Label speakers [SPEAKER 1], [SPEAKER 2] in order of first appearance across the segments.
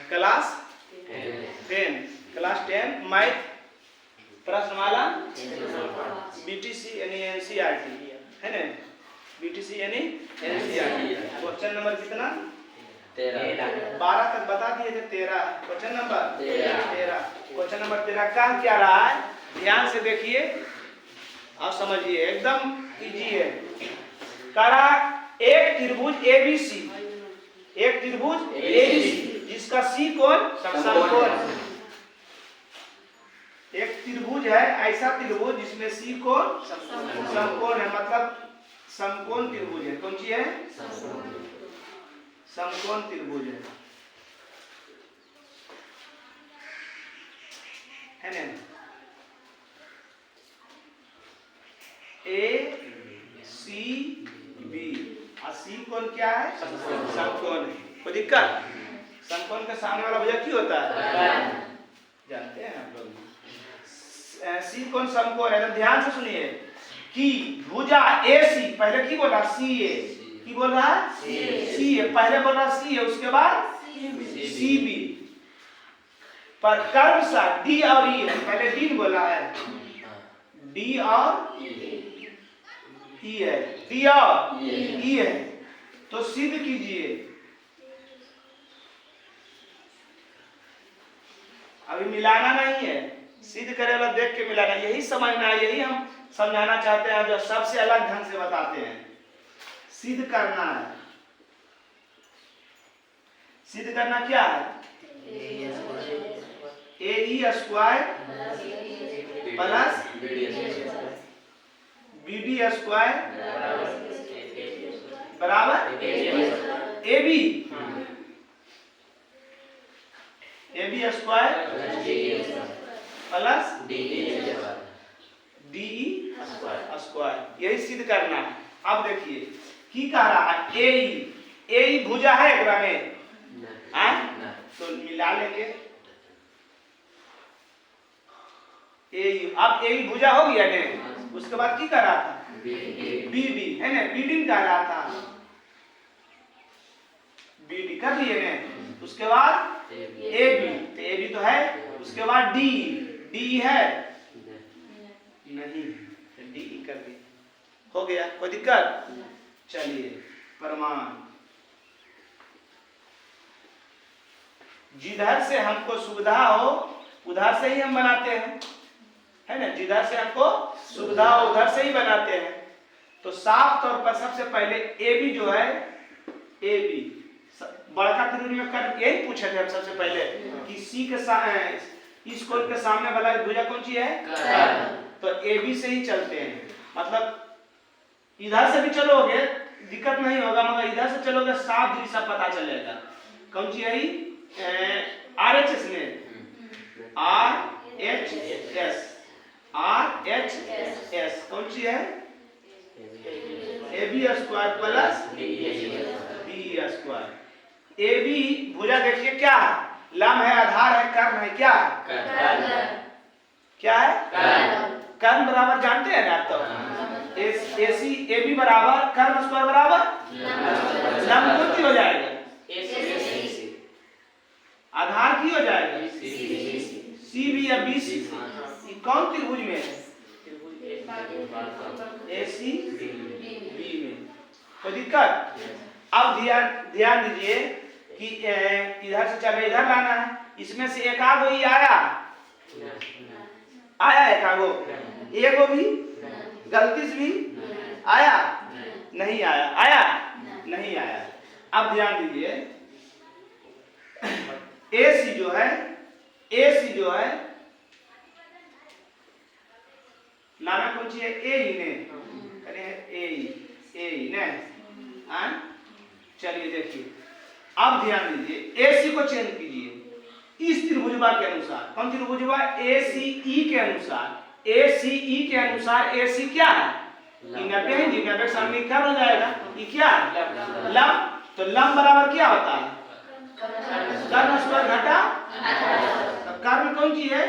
[SPEAKER 1] Class 10 class 10 math प्रश्नमाला BTC यानी NCERT है ना, बीटीसी यानी एनसीईआरटी। क्वेश्चन नंबर कितना 12 तक बता दिए थे 13। Question number 13। क्वेश्चन नंबर 13 का क्या रहा है, ध्यान से देखिए और समझिए, एकदम इजी है। करा एक त्रिभुज एबीसी, एक त्रिभुज एबीसी जिसका सी कोण समकोण, एक त्रिभुज है ऐसा त्रिभुज जिसमें सी कोण समकोण है, मतलब समकोण त्रिभुज है। कौन सी है, समकोण त्रिभुज है ना। ए सी बी और सी कोण क्या है, समकोण है। कोई दिक्कत, समकोण के सामने वाला भुजा क्यों होता है, जानते हैं आप लोग। सी कोण समकोण है, तो ध्यान से सुनिए कि भुजा ए सी, पहले की बोला सी ए, की बोल रहा है सी ए, पहले बोल रहा सी ए, उसके बाद सी बी, पर कर्व सा डी और ई, पहले डी बोला है, डी और ई है, डी और ई है, तो सिद्ध कीजिए। अभी मिलाना नहीं है, सिद्ध करे वाला देख के मिलाना, यही समझना है, यही हम समझाना चाहते हैं, जो सबसे अलग ढंग से बताते हैं। सिद्ध करना है, सिद्ध करना क्या है, A E square plus B D square बराबर A B square plus D square, यही सिद्ध करना है। अब देखिए की कह रहा है, ए ई भुजा है एकरा में, तो मिला लेंगे ए, अब ए भुजा हो गया ने, उसके बाद की कर रहा था, बी डी है ना, बी डी कर रहा था, बी डी कर लिए ने, उसके बाद ए बी तो है, उसके बाद डी, डी है नहीं, डी कर दिया, हो गया। कोई दिक्कत, चलिए प्रमाण, जिधर से हमको सुविधा हो उधर से ही हम बनाते हैं, है ना, जिधर से हमको सुविधा हो उधर से ही बनाते हैं। तो साफ तौर पर सबसे पहले ए बी जो है, ए बी बड़का त्रिभुज में कर, यही पूछे थे हम सबसे पहले कि सी के इस कोण के सामने वाला भुजा कौन सी है, तो ए बी से ही चलते हैं, मतलब इधर से भी चलोगे दिक्कत नहीं होगा, मगर इधर से चलोगे साफ दिशा पता चलेगा। कौन सी है, आर एच एस में, R H S, R H S कौन सी है, A B square plus B square. A B भुजा देखिए क्या है, लंब है, आधार है, कर्ण है, क्या क्या है, कर्ण बराबर जानते हैं ना आप, तो ए सी ए बी बराबर कर्ण स्क्वायर बराबर लंब कौन की हो जाएगा, आधार की हो जाएगा सी बी या बी सी, कौन त्रिभुज में है, ए सी बी में। कोई दिक्कत, अब ध्यान दीजिए कि इधर से चले इधर लाना है, इसमें से एक आगो ही आया एक आगो, एगो भी गलती से भी आया नहीं आया, नहीं आया। अब ध्यान दीजिए, ए सी जो है लाना कौन सी है, ए ही ने, करे ए ही ने, चलिए देखिए, अब ध्यान दीजिए, ए सी को चेंज कीजिए इस त्रिभुजवा के अनुसार, कौन त्रिभुजवा, ए सी ई के अनुसार, ए सी ई के अनुसार ए सी क्या है, 90 है, 90 सामने क्या हो जाएगा, ये क्या है, लंब, तो लंब बराबर क्या होता है, कर्ण स्क्वायर घटा, तो कर्ण कौन सी है,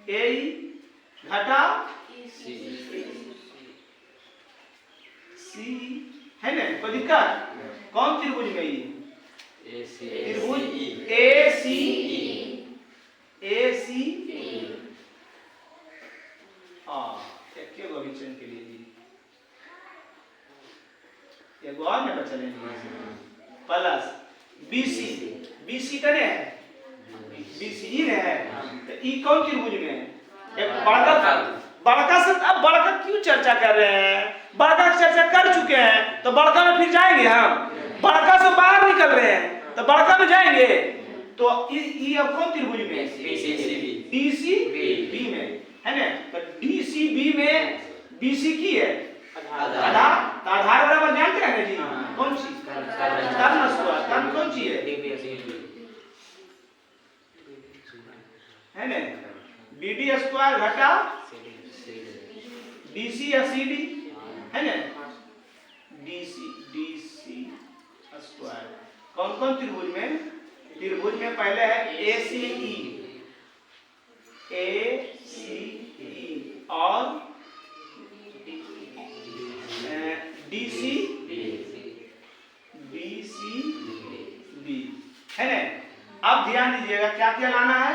[SPEAKER 1] ए घटा सी, है ना। कोई दिक्कत, कौन त्रिभुज में ये त्रिभुज AC एक विचरण के लिए जी एक और में चले प्लस BC करे है BC ने है तो ई कौन त्रिभुज में है? एक बड़का से अब बड़का क्यों चर्चा कर रहे हैं? बड़का की चर्चा कर चुके हैं तो बड़का में फिर जाएंगे हम। बड़का से बाहर निकल रहे हैं तो बड़का में जाएंगे तो ई अब कौन त्रिभुज में? DCB में है ना। तो DCB में BC की है आधार। तो आधार बराबर जानते हैं ना जी कौन सी? कर्ण स्क्वायर। कर्ण कौन सी है ना? BD स्क्वायर घटा DC या CD है ना। DC स्क्वायर कौन कौन त्रिभुज में? त्रिभुज में पहले है ACE और DCB है ना। अब ध्यान दीजिएगा क्या क्या लाना है?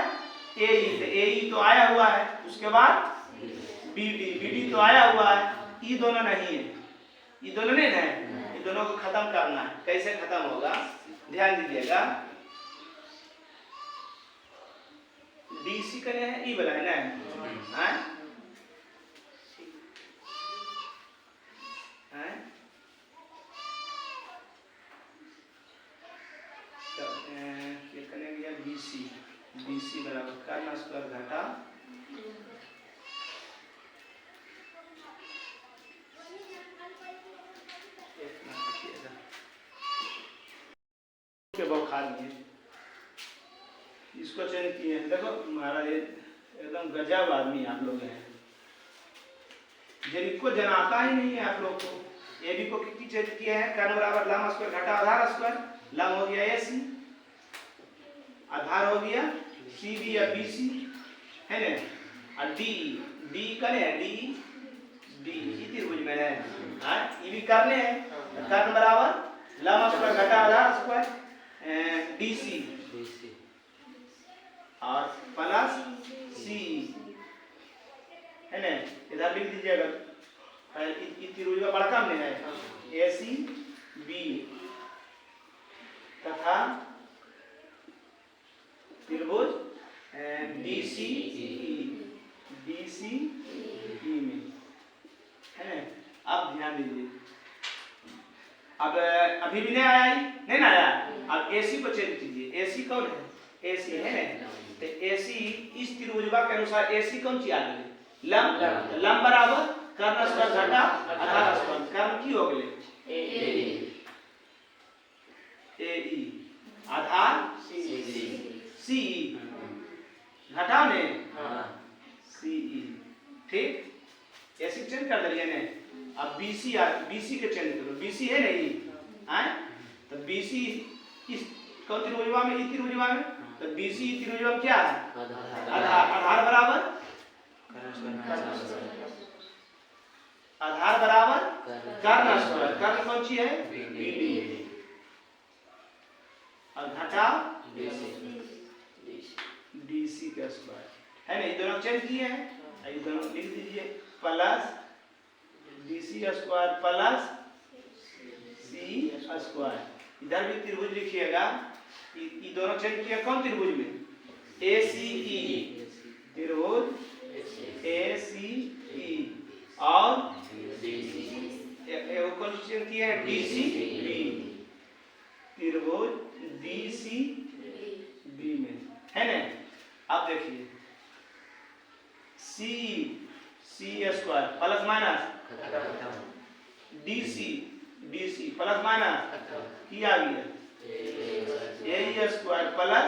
[SPEAKER 1] AE तो आया हुआ है, उसके बाद BD तो आया हुआ है, ये दोनों नहीं है, ये दोनों नहीं है, ये दोनों को खत्म करना है। कैसे खत्म होगा ध्यान दीजिएगा। DC का है ई वाला है ना ये करेंगे BC बराबर कर्ण स्क्वायर घटा के बौखा दिए इसको चयन किए हैं। देखो महाराज एकदम गजब आदमी आप लोग हैं, जिनको जनाता ही नहीं है आप लोग को। AB को कितनी चयन किए हैं? कर्ण बराबर लंब स्क्वायर घटा आधार स्क्वायर। लंब हो गया AC, आधार हो गया CB या BC है ना। और D करे D त्रिभुज में है ये भी करने हैं। कर्ण बराबर लंब स्क्वायर घटा आधार स्क्वायर DC और प्लस CE है ना। इधर लिख दीजिएगा त्रिभुज का बड़का में है ACB तथा त्रिभुज DCE में है ना। अब ध्यान दीजिए, अब अभी भी नहीं आया नहीं ना आया। अब AC को चेक कीजिए। AC कौन है? AC है ना। तो AC इस त्रिभुजवा के अनुसार AC कौन सी आ गई? लंब। लंब बराबर कर्ण स्क्वायर घटा आधार स्क्वायर। कर्ण की हो गई AE आधार CE घटा में CE ठीक। AC चेंज कर दिया ने। अब BC के चेंज करो। BC है नहीं तो BC इस कौन त्रिभुजवा में? ई त्रिभुजवा में। तो BC त्रिभुजवा में क्या है? आधार बराबर कर्ण स्क्वायर। कर्ण कौन सी है? BD और घटा DC का स्क्वायर है ना। ये दोनों चेंज किए हैं, ये दोनों लिख दीजिए plus DC square plus CE square. इधर भी त्रिभुज लिखिएगा। ये दोनों चेंज किया कौन त्रिभुज में? ACE त्रिभुज ACE और कौन चेंज किया है? DCB त्रिभुज DCB में है ना। अब देखिए CE square plus minus DC plus minus किया गया AE square plus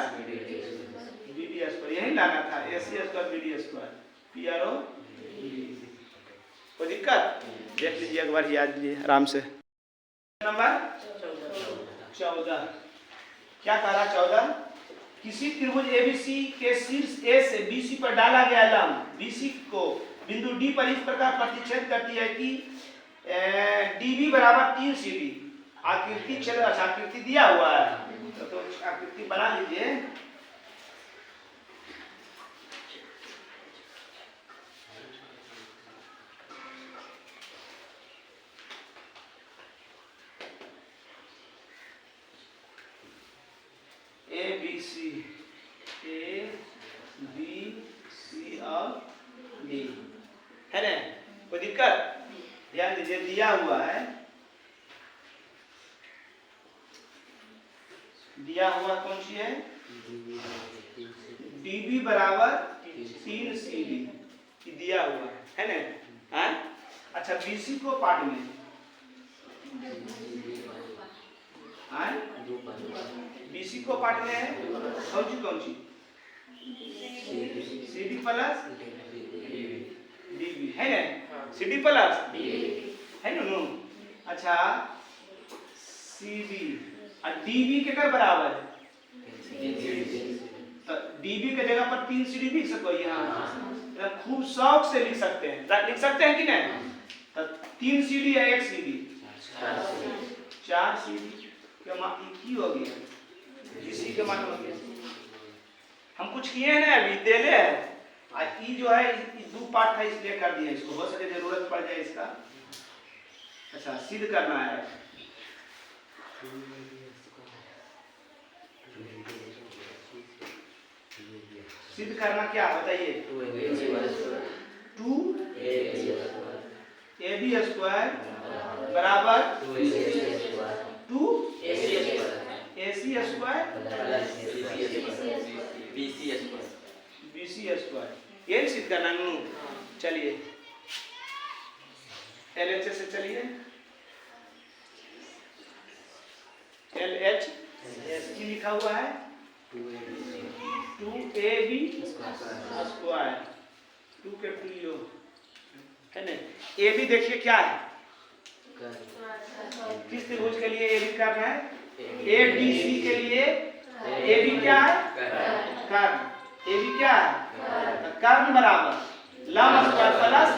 [SPEAKER 1] BD square. यही लाना था AC square BD square PRO। कोई दिक्कत? देख लीजिए एक बार, याद लीजिए आराम से। नंबर 14 क्या कह रहा? 14 किसी त्रिभुज ABC के शीर्ष A से BC पर डाला गया लंब BC को बिंदु D पर इस प्रकार प्रतिच्छेद करती है कि DB बराबर 3 CD आकृति चलो, अच्छा आकृति दिया हुआ है तो आकृति बना लीजिए। ए बी सी और डी है ना, कोई दिक्कत? ध्यान दीजिए, दिया हुआ है, दिया हुआ कौन सी है? डीबी बराबर 3 CD दिया हुआ है ना। हाँ? अच्छा बीसी को पार्ट में बीसी को पार्ट में है कौन सी CD प्लस डीबी है ना, CD प्लस है ना। अच्छा CD और डीबी के कर बराबर है, तो डीबी के जगह पर 3 CD लिख सको यहाँ, खूब शौक से लिख सकते हैं कि नहीं? तो 3 CD या 1 CD 4 CD क्या की हो गया, इसी के मान हो गया। हम कुछ किए हैं ना अभी देले है, ई जो है इस 2 पार्ट था इसलिए कर दिया इसको, हो सके जरूरत पड़ जाए इसका। अच्छा सिद्ध करना है, सिद्ध करना क्या बताइए? 2AB² बराबर 2AC² ये सिद्ध करना। चलिए LHS से चलिए, LHS लिखा हुआ है 2AB² 2 के 2 है ना। AB देखिए क्या है, किस त्रिभुज के लिए AB करना है? ADC के लिए AB क्या है? कर्ण। AB क्या है? कर्ण बराबर लंब स्क्वायर प्लस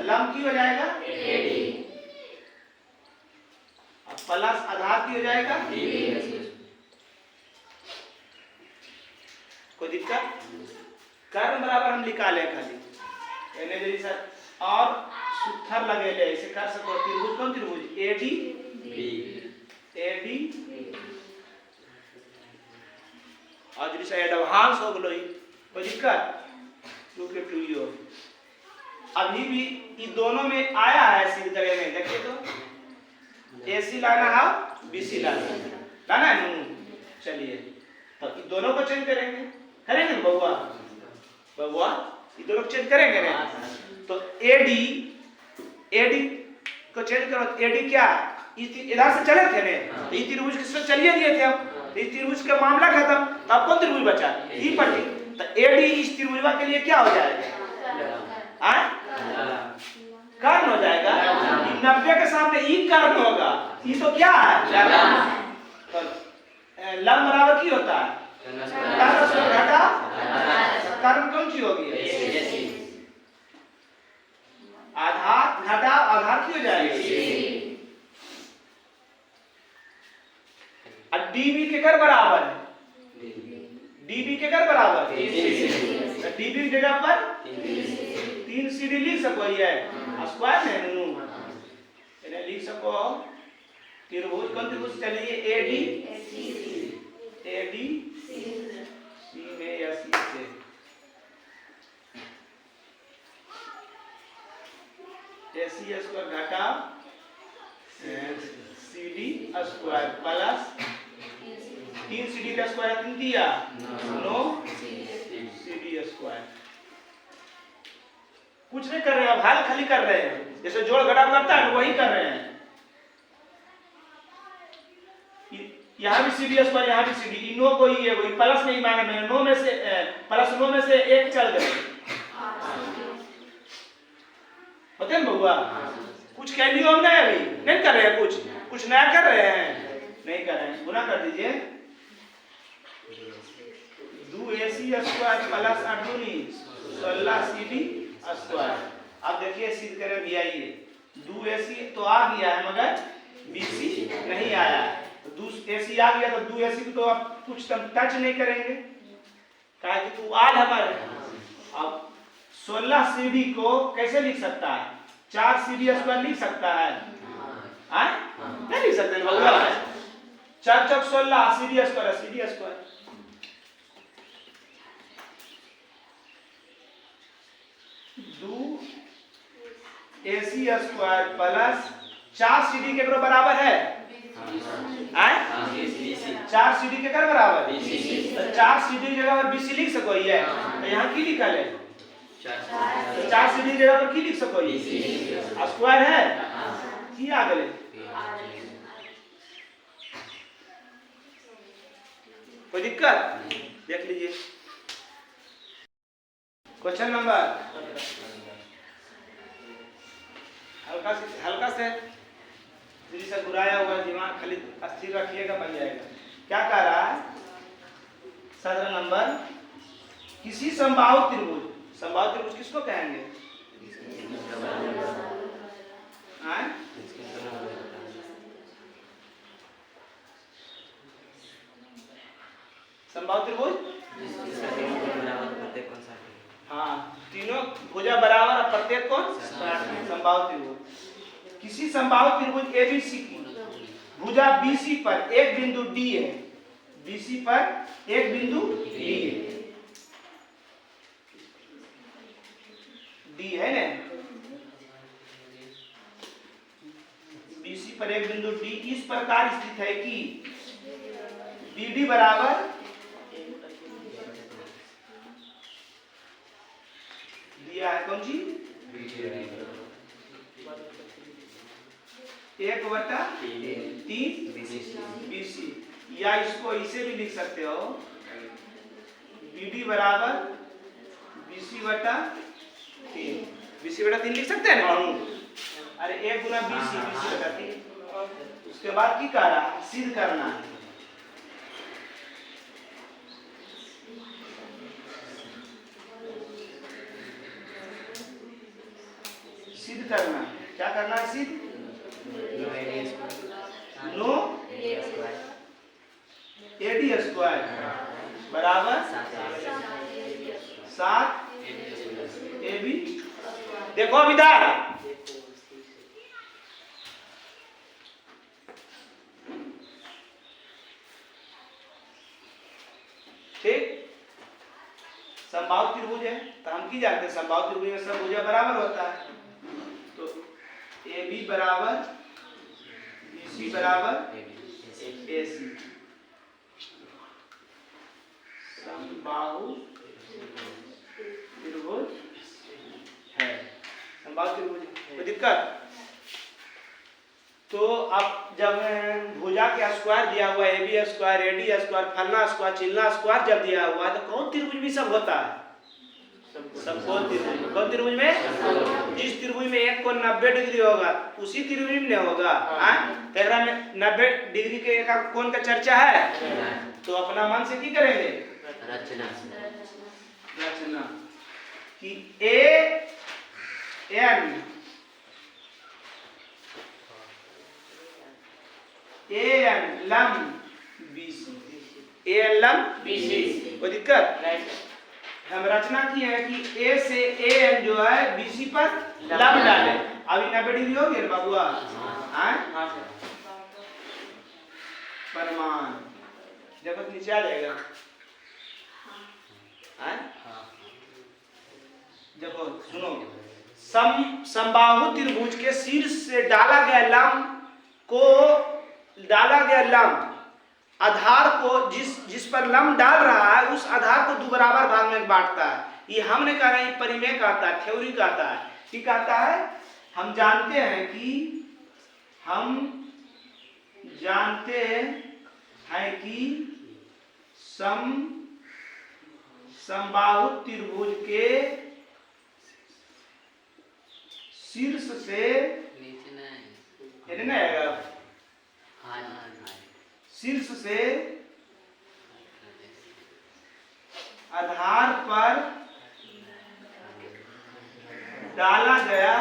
[SPEAKER 1] लंब की हो जाएगा प्लस आधार की हो जाएगा। कोई दिक्कत? कर्ण बराबर हम निकाले खाली एने जरी सर और सूत्र लगे ले ऐसे कर सको। त्रिभुज कौन त्रिभुज? AD और जरी से एडवांस हो गलो। कोई दिक्कत? 2 के 2 अभी भी इन दोनों में आया है सिद्ध करे में, देखिए तो AC लाना है BC लाना है। चलिए तो इन दोनों को चेंज करेंगे बउआ ये दोनों को चेंज करेंगे ना। तो AD को चेंज करो। AD क्या इधर से चले थे ना, तो ये त्रिभुज किससे चलिए दिए थे हम, तो इस त्रिभुज का मामला खत्म। तो अब कौन त्रिभुज बचा? ई पट्टी। तो AD इस त्रिभुज के लिए क्या हो जाएगा? कर्ण हो जाएगा। 90 के सामने ई कर्ण होगा, ई तो क्या है? लंब बराबर की होता है घटा, कर्ण कौन सी होगी? आधार घटा आधार की हो जाएगी। और डीबी के कर बराबर है, डीबी के कर बराबर डीबी की जगह पर 3 CD लिख सको, ये स्क्वायर है इन्हें लिख सको। त्रिभुज कौन त्रिभुज? चलिए AD C में या C से AC² घटा CD² प्लस 3 CD का स्क्वायर कितना दिया? 9 CD²। कुछ नहीं कर रहे हैं, हाल खाली कर रहे हैं, जैसे जोड़ घटाव करता है वही कर रहे हैं। यहाँ भी CD², यहाँ भी CD, नो को ही है वही प्लस नहीं माने में 9 में से प्लस 9 में से 1 चल गए। होते हैं बउआ? कुछ कह लियो हम नहीं, अभी नहीं कर रहे हैं, कुछ नया कर रहे हैं, नहीं कर रहे हैं। गुना कर दीजिए 2AC² प्लस 8 दूनी 16 CD²। अब देखिए सिद्ध करें भी आइए 2AC तो आ गया है, मगर BC नहीं आया। तो 2 AC आ गया तो 2 AC को तो आप कुछ टच नहीं करेंगे, कहा कि तू आज हमारे। अब 16 CD को कैसे लिख सकता है? 4 CD² लिख सकता है? नहीं लिख सकते भगवान। 4 चौक 16 CD²। 2 AC² प्लस 4 CD के बराबर है? 4 CD के बराबर? तो 4 CD की जगह पर BC लिख सको है, तो यहाँ की लिखल है? 4 CD की जगह पर की लिख सको है? स्क्वायर है की आ गए। कोई दिक्कत? देख लीजिए क्वेश्चन नंबर, हल्का से दिल से घुराया हुआ दिमाग खाली अस्थिर रखिएगा, बन जाएगा। क्या कह रहा है? 17 नंबर, किसी समबाहु त्रिभुज, समबाहु त्रिभुज किसको कहेंगे? समबाहु त्रिभुज, हाँ, तीनों भुजा बराबर और प्रत्येक कौन? समबाहु त्रिभुज। किसी समबाहु त्रिभुज ABC की भुजा BC पर एक बिंदु D है, BC पर एक बिंदु D है, D है ना, BC पर एक बिंदु D इस प्रकार स्थित है कि BD बराबर दिया है कौन सी? 1/3 BC, या इसको इसे भी लिख सकते हो, BD बराबर BC/3। BC/3 लिख सकते हैं ना? अरे 1 गुना BC, BC/3। उसके बाद की कह रहा है? सिद्ध करना है। सिद्ध करना, क्या करना है? सिद्ध नो AD² बराबर 7 AB। देखो विदार, ठीक, समबाहु त्रिभुज है तो हम की जानते हैं समबाहु त्रिभुज में सब भुजा बराबर होता है। तो AB बराबर BC बराबर AC, समबाहु त्रिभुज है, समबाहु त्रिभुज। कोई दिक्कत? तो अब जब भुजा के स्क्वायर दिया हुआ है, AB² AD² फलना स्क्वायर चिल्ला स्क्वायर जब दिया हुआ है, तो कौन त्रिभुज में सब होता है? समकोण त्रिभुज। कौन त्रिभुज में? जिस त्रिभुज में एक कोण 90 डिग्री होगा उसी त्रिभुज में नहीं होगा। तेरा में 90 डिग्री के एक कोण का चर्चा है, तो अपना मन से की करेंगे? रचना कि AN लंब BC, AN लंब BC। कोई दिक्कत? हम रचना की है कि A से AN जो है BC पर लंब डाले। अभी 90 डिग्री हो गया बाबुआ? परमान जब नीचे आ जाएगा, देखो सुनो, समबाहु त्रिभुज के शीर्ष से डाला गया लंब आधार को जिस पर लंब डाल रहा है उस आधार को 2 बराबर भाग में बांटता है। ये हमने कहा है, परिमेय कहता है, थ्योरी कहता है। क्या कहता है? हम जानते हैं कि समबाहु त्रिभुज के शीर्ष से शीर्ष से आधार पर डाला गया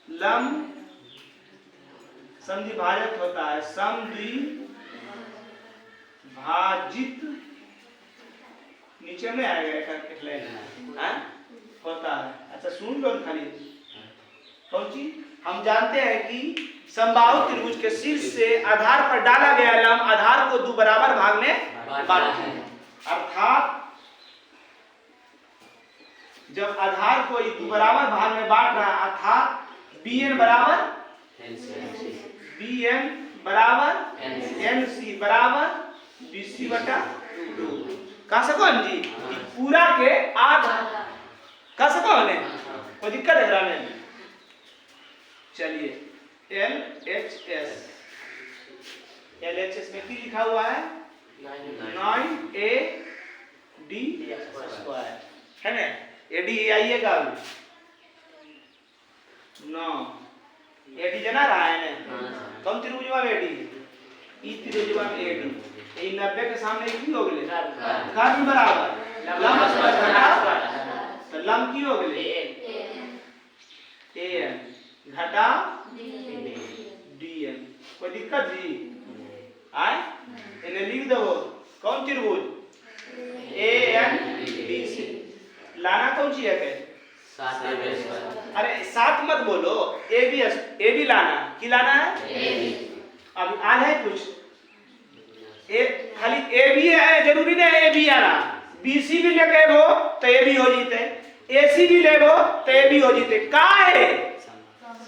[SPEAKER 1] लंब होता है समद्विभाजित, नीचे में आएगा होता है। अच्छा सुन लो खाली कौन चीज, हम जानते हैं कि समबाहु त्रिभुज के शीर्ष से आधार पर डाला गया लंब आधार को दो बराबर भाग में बांटता है। अर्थात जब आधार को दो बराबर भाग में बांट रहा है अर्थात bn बराबर nc बराबर bc बटा 2 कह सको जी पूरा के आधा कह सको ने कोई दिक्कत है ग्राम में। चलिए LHS में क्या लिखा हुआ है 9AD स्क्वायर है ना, AD आइएगा 9 AD जना रहा है ना कौन त्रिभुजवा में AD ई त्रिभुजवा में AD ये 90 के सामने की हो गए कर्ण बराबर लंब स्क्वायर घटा तो लंब की हो गए an घटा dn कोई दिक्कत जी आए इन्हें लिख दो कौन त्रिभुज ANBC लाना कौन सी है के अरे साथ मत बोलो AB लाना की लाना है अब आल है कुछ खाली AB है जरूरी नहीं AB आना BC भी लेके हो तो AB हो जीते AC भी ले हो तो AB हो जीते का है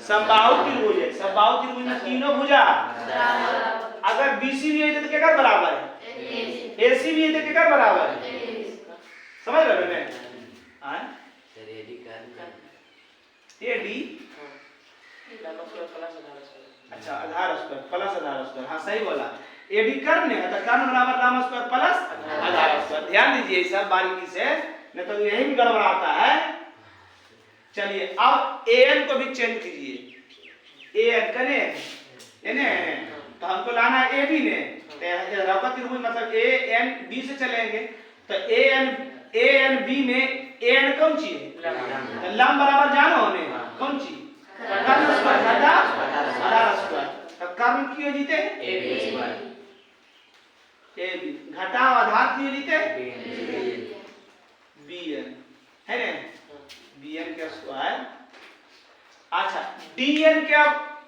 [SPEAKER 1] समबाहु त्रिभुज है। समबाहु त्रिभुज में तीनों भुजा अगर BC भी है तो क्या बराबर है AC भी है तो क्या बराबर है समझ रहे हो मैं हां AD अच्छा आधार स्क्वायर प्लस आधार स्क्वायर हाँ सही बोला AD कर्ण है तो कर्ण बराबर लंब स्क्वायर प्लस आधार स्क्वायर ध्यान दीजिए सब बारीकी से नहीं तो यही भी गड़बड़ाता है। चलिए अब AN को भी चेंज कीजिए AN कने ने तो हमको लाना है AB ने रौका त्रिभुज मतलब ANB से चलेंगे तो ANB में AN कौन सी है लंब बराबर जानो होने कौन सी कर्ण स्क्वायर घटा आधार स्क्वायर तो कर्ण की हो जीते AB घटा आधार की हो जीते BN है ना BN का स्क्वायर। अच्छा DN क्या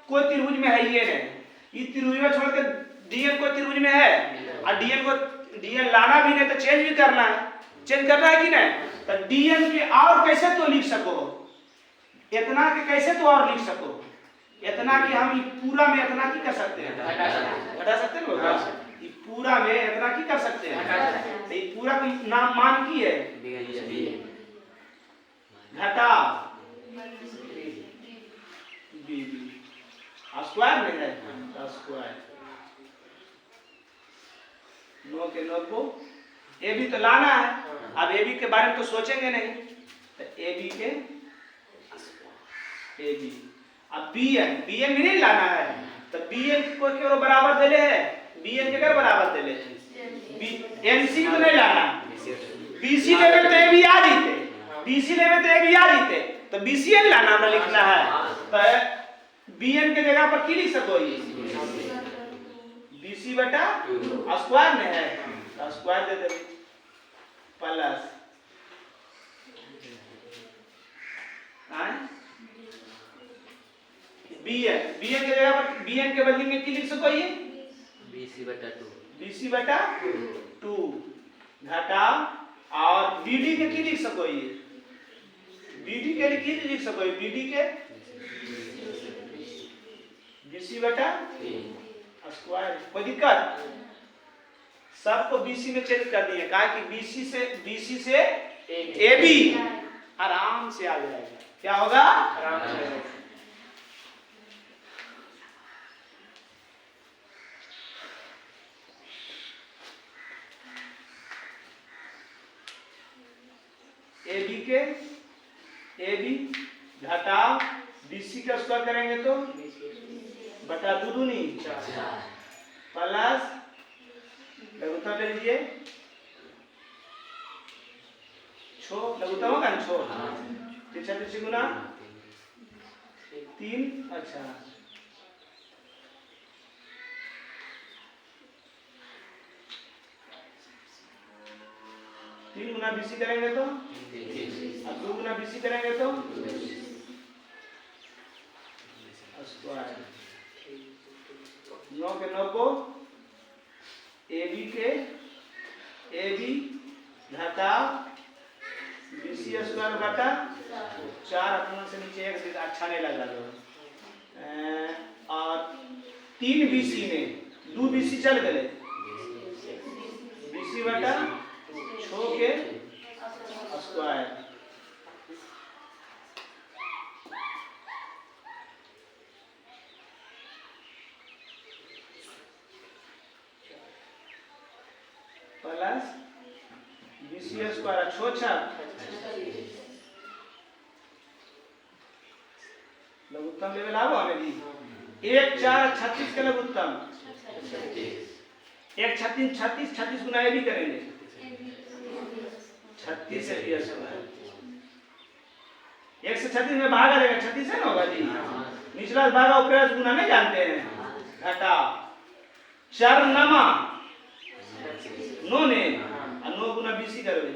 [SPEAKER 1] कोई त्रिभुज में है ये नहीं ये त्रिभुज में छोड़ के DN को त्रिभुज में है और DN लाना भी नहीं तो चेंज भी करना है कि नहीं तो DN के और कैसे तो लिख सको इतना के कैसे तो और लिख सको इतना कि हम पूरा में इतना की कर सकते हैं घटा सकते हैं लोग ये पूरा में इतना की कर सकते हैं तो ये पूरा का नाम मान की है घटा स्क्वायर में है स्क्वायर नो के नो को AB तो लाना है अब AB के बारे में तो सोचेंगे नहीं तो AB के AB अब BN भी नहीं लाना है तो BN को क्यों बराबर देले है BN के कर बराबर देले NC को नहीं लाना BC लेवे तो AB आ जीते BC लेवे तो AB आ जीते तो BCN लाना में लिखना है तो BN के जगह पर की लिख सको ये BC बटा स्क्वायर में है तो स्क्वायर दे दे प्लस BN के जगह पर BN के बदले में की लिख सको ये BC बटा 2 घटा और BD के की लिख सको ये BD के लिए की लिख सको ये BD के BC बटा स्क्वायर कोई दिक्कत सबको BC में चेंज कर दिए कहा कि BC से AB आराम से आ जाएगा क्या होगा आराम से AB घटा BC का स्क्वायर करेंगे तो बटा 2 दूनी 4 प्लस लघुत्तम ले लीजिए लघुत्तम होगा ना 6 3 गुना 3 अच्छा 3 गुना बीसी करेंगे तो और 2 गुना बीसी करेंगे तो स्क्वायर 9 के 9 को AB घटा BC स्क्वायर घटा 4 अपना से नीचे 1 अच्छा नहीं लग रहा और 3 BC में 2 BC चल गए BC बटा 6 के स्क्वायर प्लस BC स्क्वायर 6 लघुत्तम लेवल आओ हमें दी 1 4 36 का लघुत्तम 1 36 36 36 गुना ये भी करेंगे 36 से भी स्क्वायर 1 से 36 में भाग आ जाएगा 36 है ना होगा जी निचला भागा ऊपर गुना नहीं जानते हैं घटा 4 नमा 9 ने 9 गुना BC करोगे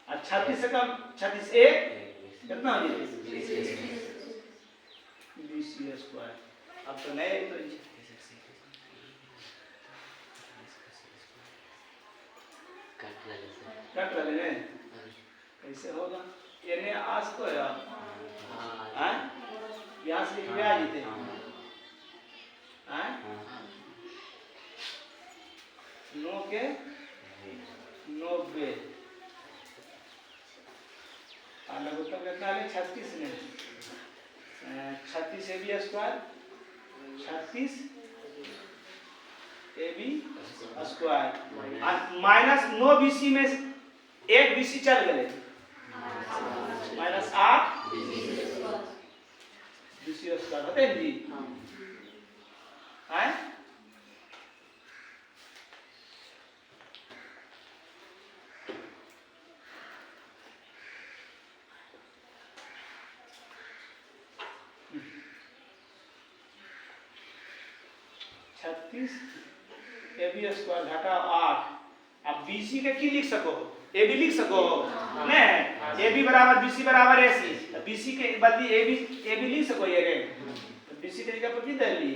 [SPEAKER 1] और 36 से कम 36 1 कितना हो जाएगा BC स्क्वायर अब तो नहीं तो कट लगे कैसे होगा ये ने आज को है हां यहां से लिख आ जीते हैं 9 के 90 लघुत्तम कितना है 36 में 36 AB square 36 AB square minus 9 BC में 1 BC चल गए माइनस 8 BC स्क्वायर होते हैं जी हैं 36 AB स्क्वायर घटा 8 अब BC के की लिख सको AB लिख सको नहीं AB बराबर BC बराबर AC BC के बदली AB लिख सको ये रे BC के जगह पर की दे ली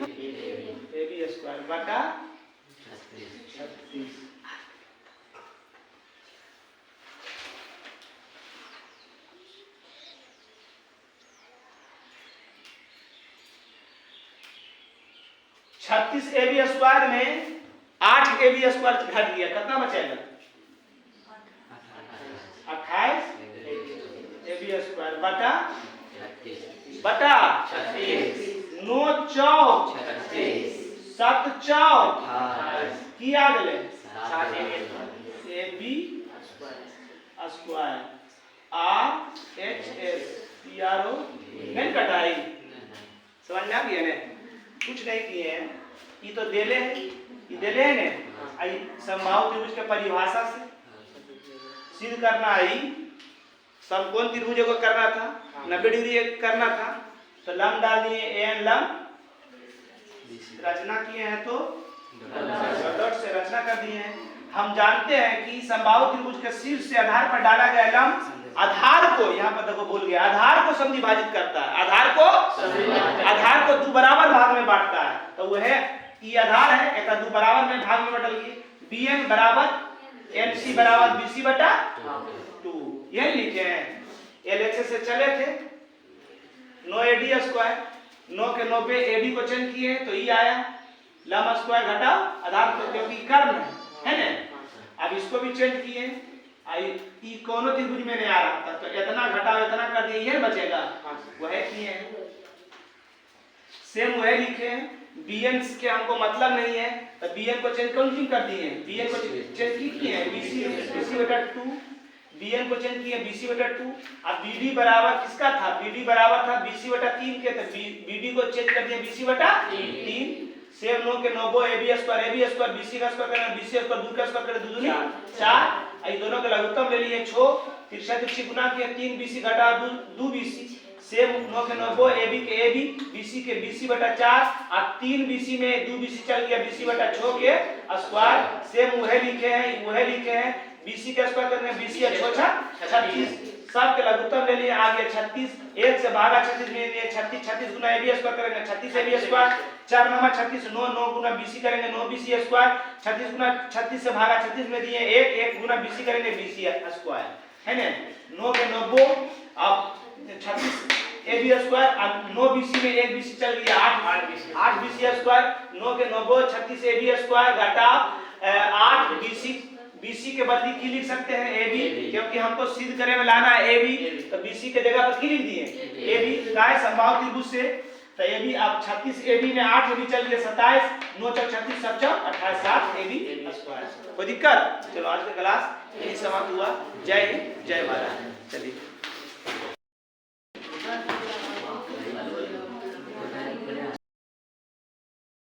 [SPEAKER 1] AB स्क्वायर घटा 36 36 AB स्क्वायर में 8 AB स्क्वायर घट गया कितना बचेगा 28 AB स्क्वायर बटा 36 9 चौक 7 चौक की आ गए AB स्क्वायर RHS PRO नहीं कटाई समझ में आ गया ना कुछ नहीं किए हैं ये तो देले है ये देले है ना आई समबाहु त्रिभुज के परिभाषा से सिद्ध करना आई समकोण त्रिभुज को करना था 90 डिग्री करना था तो लंब डाल दिए एन लंब रचना किए हैं तो डॉट से रचना कर दिए हैं हम जानते हैं कि समबाहु त्रिभुज के शीर्ष से आधार पर डाला गया लंब आधार को यहाँ पर देखो बोल गया आधार को समद्विभाजित करता है आधार को दो बराबर भाग में बांटता है तो वह ये आधार है एक दो बराबर में भाग में बटल गई BN बराबर NC बराबर BC बटा 2 यही लिखे हैं LHS से चले थे 9 AD स्क्वायर 9 के 90 AD को चेंज किए तो ये आया लंब स्क्वायर घटाओ आधार को क्योंकि कर्म है ना अब इसको भी चेंज किए आई ई कोनो त्रिभुज में नहीं आ रहा था तो इतना घटाओ इतना कर दिए ये बचेगा वह किए हैं सेम वह लिखे हैं BN के हमको मतलब नहीं है तो BN को चेंज क्यों कर दिए BN को चेंज किए हैं BC बटा 2 BN को चेंज किए BC बटा 2 अब BD बराबर किसका था BD बराबर था BC बटा 3 के तो BD को चेंज कर दिए BC बटा 3 सेम 9 के 90 AB स्क्वायर BC का स्क्वायर करना BC स्क्वायर 2 का स्क्वायर करे 2 दूनी 4 ये दोनों का लघुत्तम ले लिए 6 तिरछा तिरछी गुना किया 3 BC घटा 2 BC सेम 9 के 9 ए बी के ए बी, बीसी के बीसी बटा 4 और 3 बीसी में 2 बीसी चल गया, बीसी बटा 6 के स्क्वायर। सेम वही लिखे हैं बीसी का स्क्वायर करने बीसी 36 सब के लघुत्तम ले लिए, आ गया 36। 1 से भागा 36 में 36 गुना ए बी स्क्वायर करेंगे 36 ए बी स्क्वायर, 4 नंबर 36 9 गुना बीसी करेंगे 9 बीसी स्क्वायर, 36 गुना 36 से भागा 36 में दिए 1 गुना बीसी करेंगे बीसी स्क्वायर, है ना। 9 के 90 अब 36 ए बी स्क्वायर और 9 बीसी में 1 बीसी चल गया 8 बीसी स्क्वायर, 9 के 90 36 ए बी स्क्वायर घटा 8 बीसी के बदले की लिख सकते हैं ए बी, क्योंकि हमको सिद्ध करने में लाना है ए बी, तो बीसी के जगह पर की लिख दिए ए बी का है समबाहु त्रिभुज से। तो ए बी अब 36 ए बी में 8 ए बी चल गया 27, 9 चौक 36 सब चौक 28 7 ए बी स्क्वायर। कोई दिक्कत? चलो आज का क्लास यही समाप्त हुआ। जय हिंद जय भारत। चलिए।